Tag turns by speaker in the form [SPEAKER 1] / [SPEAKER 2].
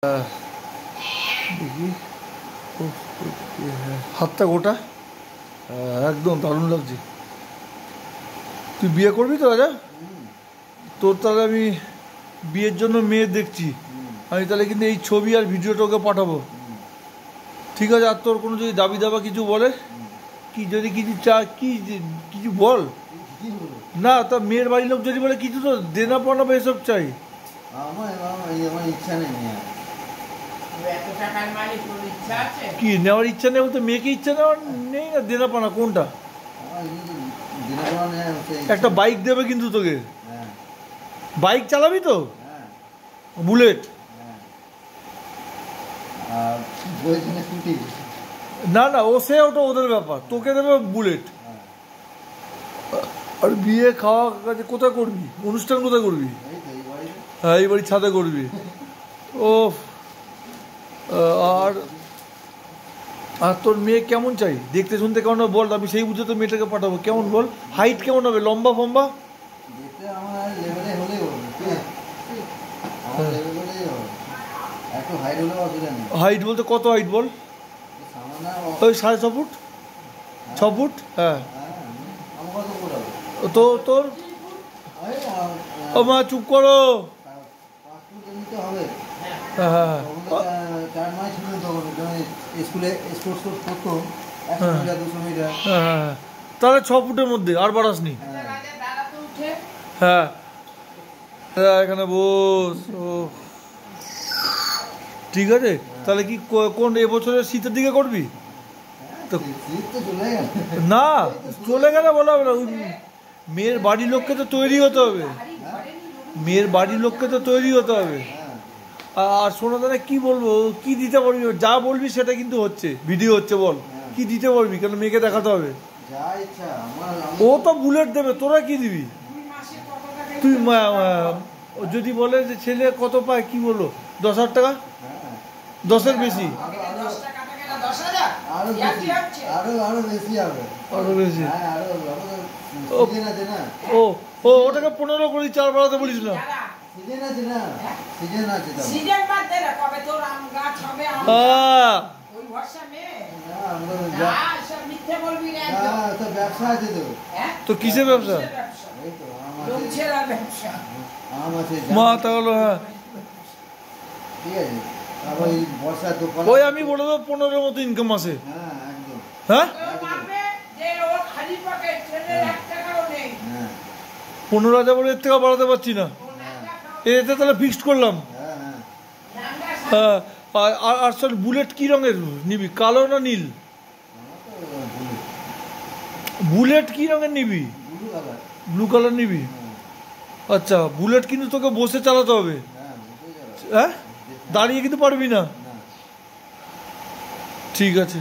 [SPEAKER 1] দেখি হাতটা গোটা একদম দারুণ লাগছে। তুই বিয়ে করবি তো রাজা? তোর তাহলে আমি বিয়ের জন্য মেয়ে দেখছি। আমি তাহলে কিন্তু এই ছবি আর ভিডিওটা ওকে পাঠাবো, ঠিক আছে? আর তোর কোনো যদি দাবি দাবা কিছু বলে, কি যদি কিছু কি কিছু বল না, তা মেয়ের বাড়ির লোক যদি বলে কিছু তো দেনা পাওনা এসব চাই।
[SPEAKER 2] আমার ইচ্ছা নেই।
[SPEAKER 1] কি নেওয়ার ইচ্ছা নেই বলতে মেয়েকে ইচ্ছা নেওয়ার নেই না দেনা পাওনা কোনটা? একটা বাইক দেবে কিন্তু তোকে। বাইক চালাবি তো? বুলেট? না না, ও সে ওটা ওদের ব্যাপার, তোকে দেবে বুলেট। আর বিয়ে খাওয়া কাজে কোথায় করবি? অনুষ্ঠান কোথায় করবি? হ্যাঁ, এই বাড়ির ছাদে করবি। ও আর আর তোর মেয়ে কেমন চাই দেখতে শুনতে, কেমন বল? আমি সেই বুঝে তো মেয়েটাকে পাঠাবো। কেমন বল? হাইট কেমন হবে? লম্বা ফম্বা? হাইট বলতে কত হাইট বল? ওই 6.5 ফুট, 6 ফুট। হ্যাঁ তো তোর ও মা চুপ করো। হ্যাঁ তাহলে 6 ফুটের মধ্যে, আর বাড়াসনি? হ্যাঁ এখানে বস। ও ঠিক আছে, তাহলে কি কোন এবছরের শীতের দিকে করবি? না চলে গেলে বলা হবে না, মেয়ের বাড়ির লোককে তো তৈরি হতে হবে, মেয়ের বাড়ির লোককে তো তৈরি হতে হবে। আর শোনা দাদা কি বলবো, কি দিতে পারবি? যা বলবি সেটা কিন্তু হচ্ছে, ভিডিও হচ্ছে, বল কি দিতে পারবি? কেন মেয়েকে দেখাতে হবে। ও তো বুলেট দেবে, তোরা কি দিবি? তুই যদি বলে যে ছেলে কত পায়, কি বললো? 10,000 টাকা? 10-এর বেশি? আরো বেশি? ও ও ওটাকে 15 করে 4 বাড়াতে বলিস না। তো কিসের ব্যবসা? মা তাহলে হ্যাঁ ওই আমি বলে দেবো 15-এর মতো ইনকাম আসে। হ্যাঁ 15,000 বলে এর থেকে বাড়াতে পারছি না, এতে তাহলে ফিক্সড করলাম। হ্যাঁ আর সব বুলেট কি রঙের নিবি, কালো না নীল? বুলেট কি রঙের নিবি? ব্লু কালার নিবি? আচ্ছা বুলেট কিন্তু তোকে বসে চালাতে হবে। হ্যাঁ দাঁড়িয়ে কিন্তু পারবি না। ঠিক আছে।